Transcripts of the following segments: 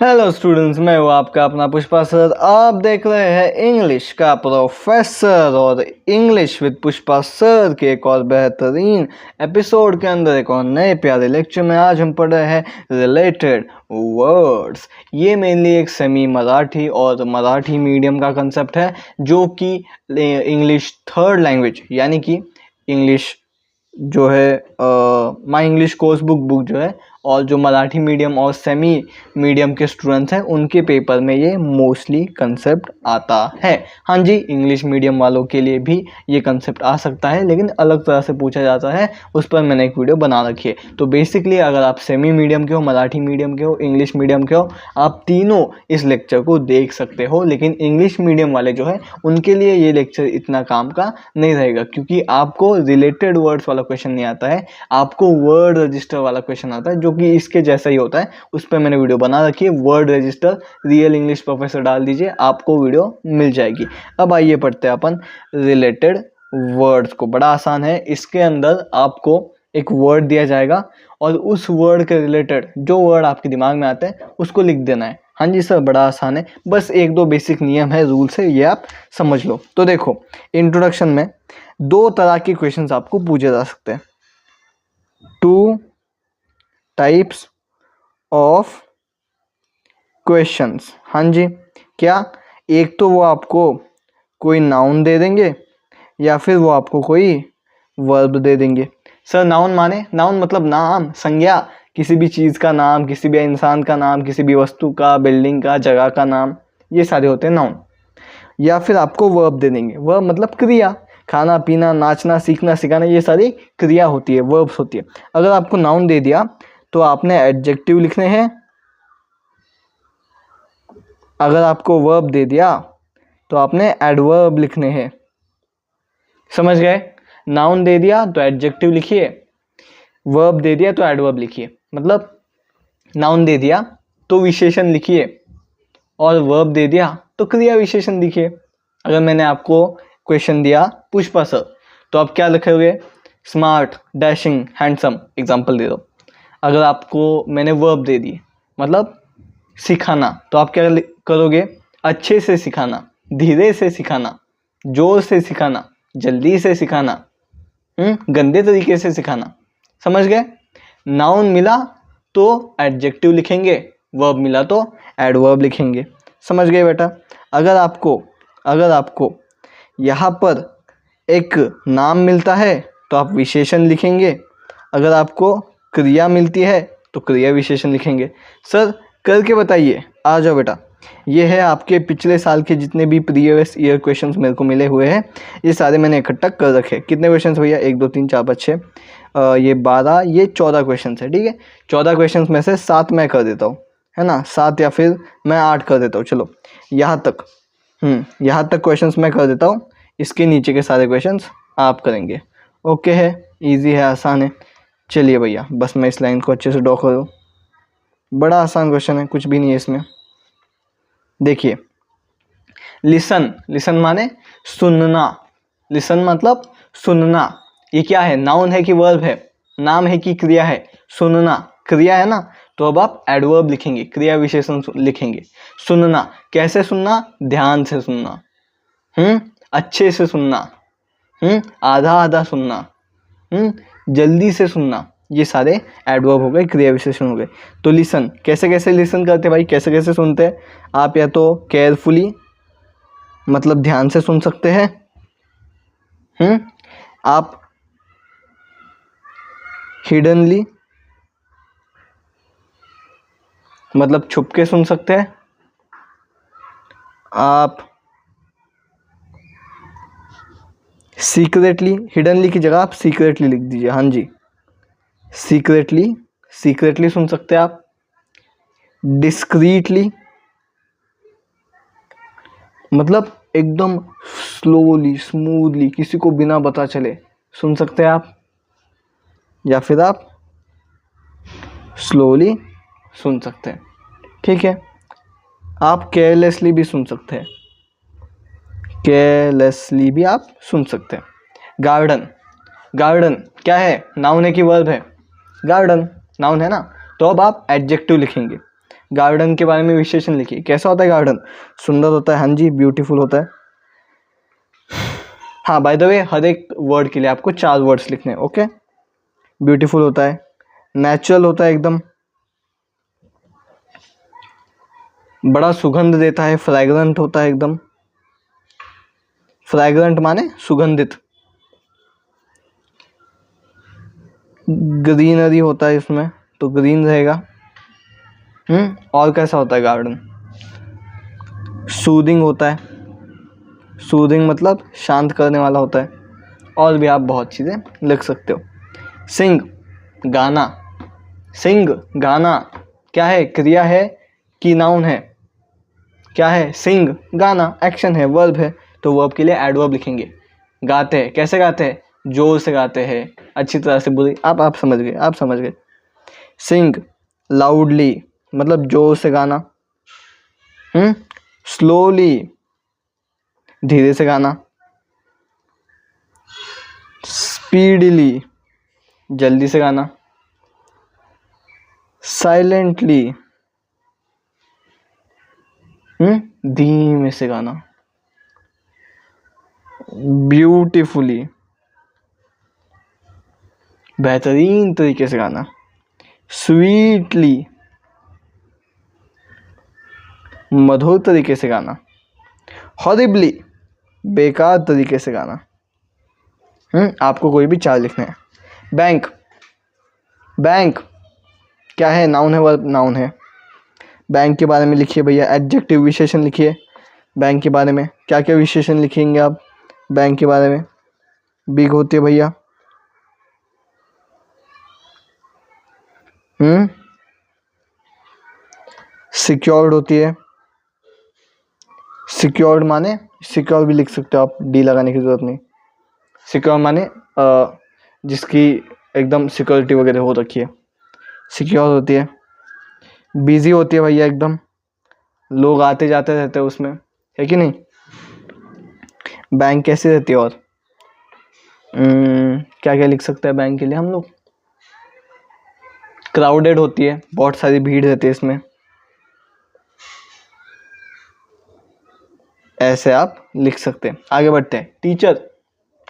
Hello students, मैं हूँ आपका अपना पुष्पा सर। आप देख रहे हैं इंग्लिश का प्रोफेसर और इंग्लिश विद पुष्पा सर के एक और बेहतरीन एपिसोड के अंदर एक और नए प्यारे लेक्चर में आज हम पढ़ रहे हैं रिलेटेड वर्ड्स। ये मेनली एक सेमी मराठी और मराठी मीडियम का कंसेप्ट है जो कि इंग्लिश थर्ड लैंग्वेज यानी कि इंग्लिश जो है माई इंग्लिश कोर्स बुक जो है और जो मराठी मीडियम और सेमी मीडियम के स्टूडेंट्स हैं उनके पेपर में ये मोस्टली कंसेप्ट आता है। हाँ जी, इंग्लिश मीडियम वालों के लिए भी ये कंसेप्ट आ सकता है लेकिन अलग तरह से पूछा जाता है, उस पर मैंने एक वीडियो बना रखी है। तो बेसिकली अगर आप सेमी मीडियम के हो, मराठी मीडियम के हो, इंग्लिश मीडियम के हो, आप तीनों इस लेक्चर को देख सकते हो। लेकिन इंग्लिश मीडियम वाले जो है उनके लिए ये लेक्चर इतना काम का नहीं रहेगा क्योंकि आपको रिलेटेड वर्ड्स वाला क्वेश्चन नहीं आता है, आपको वर्ड रजिस्टर वाला क्वेश्चन आता है जो कि इसके जैसा ही होता है। उस पर मैंने वीडियो बना रखी है, word register real English professor डाल दीजिए, आपको वीडियो मिल जाएगी। अब आइए पढ़ते हैं अपन रिलेटेड वर्ड्स को। बड़ा आसान है, इसके अंदर आपको एक वर्ड दिया जाएगा और उस वर्ड के रिलेटेड जो वर्ड आपके दिमाग में आते हैं उसको लिख देना है। हाँ जी सर, बड़ा आसान है, बस एक दो बेसिक नियम है, रूल्स है, ये आप समझ लो। तो देखो, इंट्रोडक्शन में दो तरह के क्वेश्चंस आपको पूछे जा सकते हैं। 2 टाइप्स ऑफ क्वेश्चंस। हाँ जी, क्या? एक तो वो आपको कोई नाउन दे देंगे या फिर वो आपको कोई वर्ब दे देंगे। सर नाउन माने? नाउन मतलब नाम, संज्ञा, किसी भी चीज़ का नाम, किसी भी इंसान का नाम, किसी भी वस्तु का, बिल्डिंग का, जगह का नाम, ये सारे होते हैं नाउन। या फिर आपको वर्ब दे देंगे। वर्ब मतलब क्रिया, खाना पीना, नाचना, सीखना, सिखाना, ये सारी क्रिया होती है, वर्ब्स होती है। अगर आपको नाउन दे दिया तो आपने एडजेक्टिव लिखने हैं, अगर आपको वर्ब दे दिया तो आपने एडवर्ब लिखने हैं। समझ गए? नाउन दे दिया तो एडजेक्टिव लिखिए, वर्ब दे दिया तो एडवर्ब लिखिए। मतलब नाउन दे दिया तो विशेषण लिखिए और वर्ब दे दिया तो क्रिया विशेषण लिखिए। अगर मैंने आपको क्वेश्चन दिया पुष्पा सर तो आप क्या लिखोगे? स्मार्ट, डैशिंग, हैंडसम, एग्जाम्पल दे दो। अगर आपको मैंने वर्ब दे दी मतलब सिखाना तो आप क्या करोगे? अच्छे से सिखाना, धीरे से सिखाना, जोर से सिखाना, जल्दी से सिखाना, गंदे तरीके से सिखाना। समझ गए? नाउन मिला तो एडजेक्टिव लिखेंगे, वर्ब मिला तो एडवर्ब लिखेंगे। समझ गए बेटा? अगर आपको यहाँ पर एक नाम मिलता है तो आप विशेषण लिखेंगे, अगर आपको क्रिया मिलती है तो क्रिया विशेषण लिखेंगे। सर करके बताइए, आ जाओ बेटा। ये है आपके पिछले साल के जितने भी प्रीवियस ईयर क्वेश्चंस मेरे को मिले हुए हैं, ये सारे मैंने इकट्ठा कर रखे। कितने क्वेश्चंस भैया? 1 2 3 4 5 6 ये 12, ये 14 क्वेश्चंस है। ठीक है, 14 क्वेश्चंस में से 7 मैं कर देता हूँ, है ना, 7 या फिर मैं 8 कर देता हूँ। चलो यहाँ तक क्वेश्चंस मैं कर देता हूँ, इसके नीचे के सारे क्वेश्चंस आप करेंगे। ओके है, ईजी है, आसान है। चलिए भैया, बस मैं इस लाइन को अच्छे से ड्रॉ करूँ। बड़ा आसान क्वेश्चन है, कुछ भी नहीं है इसमें। देखिए, लिसन माने सुनना, लिसन मतलब सुनना। ये क्या है? नाउन है कि वर्ब है? नाम है कि क्रिया है? सुनना क्रिया है ना, तो अब आप एडवर्ब लिखेंगे, क्रिया विशेषण लिखेंगे। सुनना, कैसे सुनना? ध्यान से सुनना, अच्छे से सुनना, आधा आधा सुनना, जल्दी से सुनना, ये सारे एडवर्ब हो गए, क्रिया विशेषण हो गए। तो लिसन, कैसे कैसे लिसन करते भाई, कैसे कैसे सुनते हैं आप? या तो केयरफुली मतलब ध्यान से सुन सकते हैं, आप हिडनली मतलब छुप के सुन सकते हैं, आप सीक्रेटली, हिडनली की जगह आप सीक्रेटली लिख दीजिए। हाँ जी, सीक्रेटली सुन सकते हैं आप। डिस्क्रीटली मतलब एकदम स्लोली, स्मूथली, किसी को बिना पता चले सुन सकते हैं आप, या फिर आप स्लोली सुन सकते हैं। ठीक है, आप केयरलेसली भी सुन सकते हैं, केयरलेसली भी आप सुन सकते हैं। गार्डन क्या है? नाउन है कि वर्ब है? गार्डन नाउन है ना, तो अब आप एडजेक्टिव लिखेंगे। गार्डन के बारे में विशेषण लिखिए। कैसा होता है गार्डन? सुंदर होता है, हाँ जी, ब्यूटीफुल होता है। हाँ, बाय द वे हर एक वर्ड के लिए आपको 4 वर्ड्स लिखने हैं, ओके। ब्यूटीफुल होता है, नेचुरल होता है एकदम, बड़ा सुगंध देता है, फ्रैग्रेंट होता है एकदम। फ्रैग्रेंट माने सुगंधित। ग्रीनरी होता है इसमें, तो ग्रीन रहेगा। और कैसा होता है गार्डन? सूदिंग होता है, सूदिंग मतलब शांत करने वाला होता है। और भी आप बहुत चीज़ें लिख सकते हो। सिंग, गाना। सिंग, गाना क्या है? क्रिया है कि नाउन है? क्या है? सिंग, गाना, एक्शन है, वर्ब है, तो वर्ब के लिए एडवर्ब लिखेंगे। गाते हैं, कैसे गाते हैं? जोर से गाते हैं, अच्छी तरह से, बुरी, आप समझ गए, आप समझ गए। सिंग लाउडली मतलब जोर से गाना। स्लोली धीरे से गाना। स्पीडली जल्दी से गाना। साइलेंटली धीमे से गाना। ब्यूटीफुली बेहतरीन तरीके से गाना। स्वीटली मधुर तरीके से गाना। हॉरिबली बेकार तरीके से गाना। आपको कोई भी 4 लिखने हैं। बैंक, बैंक क्या है? नाउन है, वर्ब नाउन है। बैंक के बारे में लिखिए भैया, एडजेक्टिव विशेषण लिखिए। बैंक के बारे में क्या क्या विशेषण लिखेंगे आप? बैंक के बारे में बिग होती है भैया, सिक्योर्ड होती है। सिक्योर्ड माने सिक्योर भी लिख सकते हो आप, डी लगाने की जरूरत नहीं। सिक्योर माने जिसकी एकदम सिक्योरिटी वगैरह हो रखी है, सिक्योर होती है। बिजी होती है भैया, एकदम लोग आते जाते रहते हैं उसमें, है कि नहीं? बैंक कैसी रहती है? और क्या क्या लिख सकते हैं बैंक के लिए हम लोग? क्राउडेड होती है, बहुत सारी भीड़ रहती है इसमें, ऐसे आप लिख सकते हैं। आगे बढ़ते हैं। टीचर,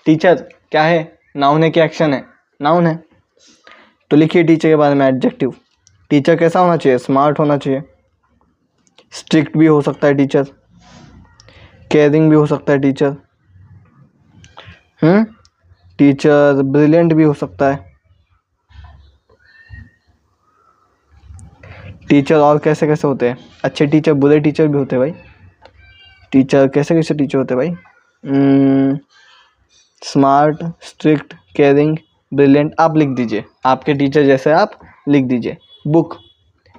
टीचर क्या है? नाउन है कि एक्शन है? नाउन है, तो लिखिए टीचर के बारे में एडजेक्टिव। टीचर कैसा होना चाहिए? स्मार्ट होना चाहिए। स्ट्रिक्ट भी हो सकता है टीचर, केयरिंग भी हो सकता है टीचर। टीचर ब्रिलियंट भी हो सकता है टीचर। और कैसे कैसे होते हैं? अच्छे टीचर, बुरे टीचर भी होते हैं भाई। टीचर कैसे कैसे टीचर होते हैं भाई? स्मार्ट, स्ट्रिक्ट, केयरिंग, ब्रिलियंट, आप लिख दीजिए, आपके टीचर जैसे आप लिख दीजिए। बुक,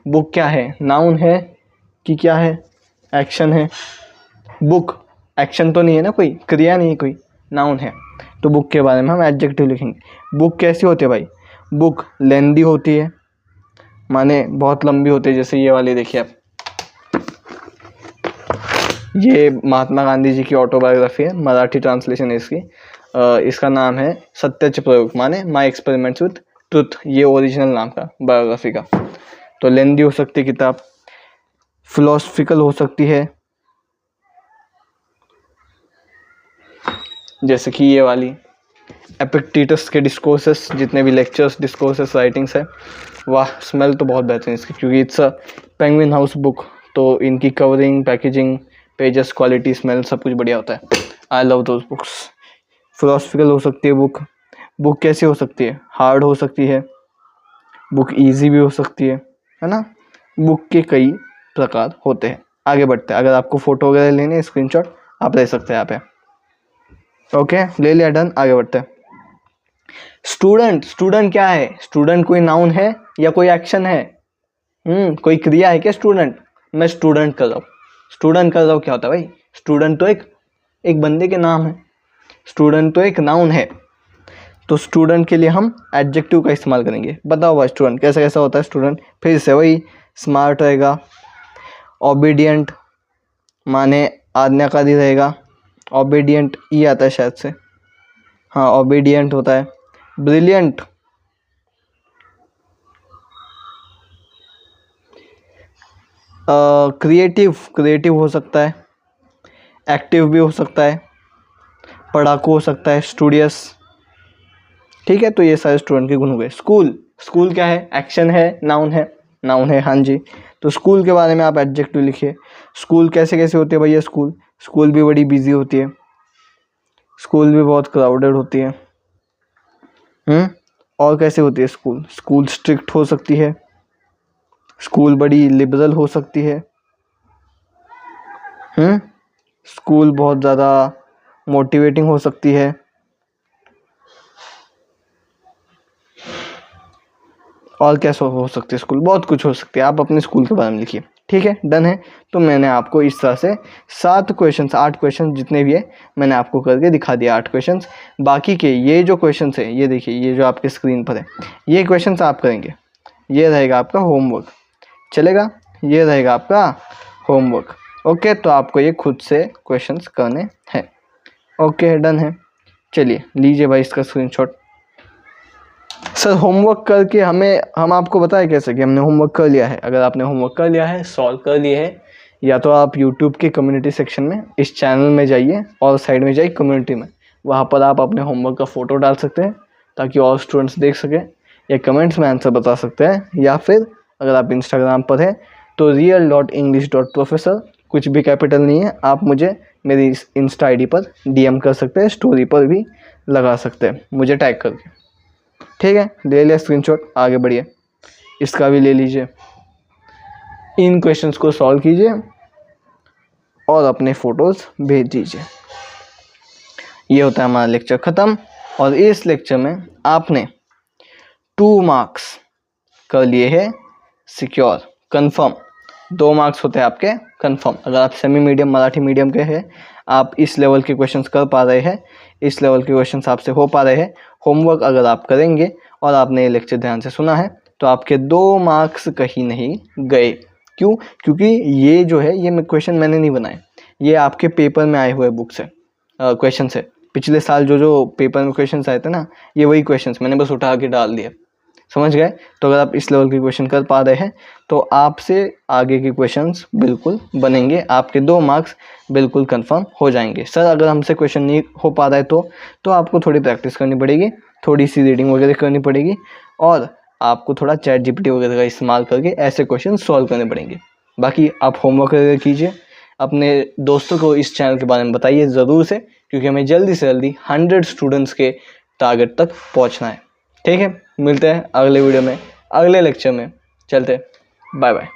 बुक क्या है? नाउन है कि क्या है? एक्शन है। बुक एक्शन तो नहीं है ना, कोई क्रिया नहीं है, कोई नाउन है, तो बुक के बारे में हम एडजेक्टिव लिखेंगे। बुक कैसी होती है भाई? बुक लेंदी होती है, माने बहुत लंबी होती है। जैसे ये वाली देखिए आप, ये महात्मा गांधी जी की ऑटोबायोग्राफी है, मराठी ट्रांसलेशन है इसकी। इसका नाम है सत्यच प्रयोग, माने माई एक्सपेरिमेंट्स विथ ट्रुथ, ये ओरिजिनल नाम का बायोग्राफी का। तो लेंदी हो सकती है किताब, फिलोसफिकल हो सकती है, जैसे कि ये वाली एपिक्टेटस के डिस्कोर्सेस, जितने भी लेक्चर्स, डिस्कोर्सेस, राइटिंग्स है, वाह, स्मेल तो बहुत बेहतरीन इसकी, क्योंकि it's a penguin house book, तो इनकी covering, packaging, pages, quality, smell सब कुछ बढ़िया होता है। I love those books. Philosophical हो सकती है बुक। बुक कैसी हो सकती है? हार्ड हो सकती है, बुक इजी भी हो सकती है ना? बुक के कई प्रकार होते हैं। आगे बढ़ते हैं। अगर आपको फोटो वगैरह लेने स्क्रीनशॉट, आप ले सकते हैं यहाँ पे। ओके, ले लिया, डन। आगे बढ़ते हैं। स्टूडेंट, स्टूडेंट क्या है? स्टूडेंट कोई नाउन है या कोई एक्शन है? कोई क्रिया है क्या? स्टूडेंट, मैं स्टूडेंट कर रहा हूँ, स्टूडेंट कर रहा हूँ, क्या होता है भाई? स्टूडेंट तो एक बंदे के नाम है, स्टूडेंट तो एक नाउन है, तो स्टूडेंट के लिए हम एडजेक्टिव का इस्तेमाल करेंगे। बताओ भाई स्टूडेंट कैसा कैसा होता है? स्टूडेंट फिर से वही, स्मार्ट रहेगा, ओबीडियंट माने आज्ञाकारी रहेगा, ओबीडियंट ई आता है शायद से, हाँ ओबीडियंट होता है। ब्रिलियंट, क्रिएटिव हो सकता है, एक्टिव भी हो सकता है, पढ़ाकू हो सकता है, स्टूडियस। ठीक है, तो ये सारे स्टूडेंट के गुण हो गए। स्कूल क्या है? एक्शन है, नाउन है? नाउन है, हाँ जी। तो स्कूल के बारे में आप एडजेक्टिव लिखिए। स्कूल कैसे कैसे होती है भैया? स्कूल भी बड़ी बिजी होती है, स्कूल भी बहुत क्राउडेड होती है। और कैसे होती है स्कूल स्ट्रिक्ट हो सकती है, स्कूल बड़ी लिबरल हो सकती है। स्कूल बहुत ज़्यादा मोटिवेटिंग हो सकती है। और कैसे हो सकती है स्कूल? बहुत कुछ हो सकती है। आप अपने स्कूल के बारे में लिखिए। ठीक है, डन है। तो मैंने आपको इस तरह से 8 क्वेश्चन जितने भी है मैंने आपको करके दिखा दिया, 8 क्वेश्चन। बाकी के ये जो क्वेश्चन है, ये देखिए, ये जो आपके स्क्रीन पर है, ये क्वेश्चन आप करेंगे। ये रहेगा आपका होमवर्क, चलेगा? ये रहेगा आपका होमवर्क। ओके, तो आपको ये खुद से क्वेश्चंस करने हैं। ओके, डन है। चलिए लीजिए भाई इसका स्क्रीनशॉट। सर होमवर्क करके हम आपको बताएं कैसे कि हमने होमवर्क कर लिया है। अगर आपने होमवर्क कर लिया है, सॉल्व कर लिए है, या तो आप यूट्यूब के कम्युनिटी सेक्शन में इस चैनल में जाइए और साइड में जाइए कम्युनिटी में, वहाँ पर आप अपने होमवर्क का फ़ोटो डाल सकते हैं ताकि और स्टूडेंट्स देख सकें, या कमेंट्स में आंसर बता सकते हैं, या फिर अगर आप इंस्टाग्राम पर हैं तो real.english.professor, कुछ भी कैपिटल नहीं है, आप मुझे मेरी इंस्टा ID पर DM कर सकते हैं, स्टोरी पर भी लगा सकते हैं मुझे टैग करके। ठीक है, ले लिया स्क्रीनशॉट, आगे बढ़िए। इसका भी ले लीजिए, इन क्वेश्चंस को सॉल्व कीजिए और अपने फोटोज़ भेज दीजिए। ये होता है हमारा लेक्चर ख़त्म। और इस लेक्चर में आपने 2 मार्क्स कर लिए हैं सिक्योर, कंफर्म। 2 मार्क्स होते हैं आपके कंफर्म। अगर आप सेमी मीडियम मराठी मीडियम के हैं, आप इस लेवल के क्वेश्चंस कर पा रहे हैं, इस लेवल के क्वेश्चंस आपसे हो पा रहे हैं, होमवर्क अगर आप करेंगे और आपने ये लेक्चर ध्यान से सुना है, तो आपके 2 मार्क्स कहीं नहीं गए। क्यों? क्योंकि ये जो है, ये क्वेश्चन मैंने नहीं बनाए, ये आपके पेपर में आए हुए बुक से क्वेश्चन है। पिछले साल जो पेपर में क्वेश्चंस आए थे ना, ये वही क्वेश्चंस मैंने बस उठा के डाल दिए, समझ गए? तो अगर आप इस लेवल के क्वेश्चन कर पा रहे हैं तो आपसे आगे के क्वेश्चंस बिल्कुल बनेंगे, आपके 2 मार्क्स बिल्कुल कंफर्म हो जाएंगे। सर अगर हमसे क्वेश्चन नहीं हो पा रहा है तो आपको थोड़ी प्रैक्टिस करनी पड़ेगी, थोड़ी सी रीडिंग वगैरह करनी पड़ेगी, और आपको थोड़ा ChatGPT वगैरह का इस्तेमाल करके ऐसे क्वेश्चन सॉल्व करने पड़ेंगे। बाकी आप होमवर्क वगैरह कीजिए, अपने दोस्तों को इस चैनल के बारे में बताइए ज़रूर से, क्योंकि हमें जल्दी से जल्दी 100 स्टूडेंट्स के टारगेट तक पहुंचना है। ठीक है, मिलते हैं अगले वीडियो में, अगले लेक्चर में। चलते, बाय बाय।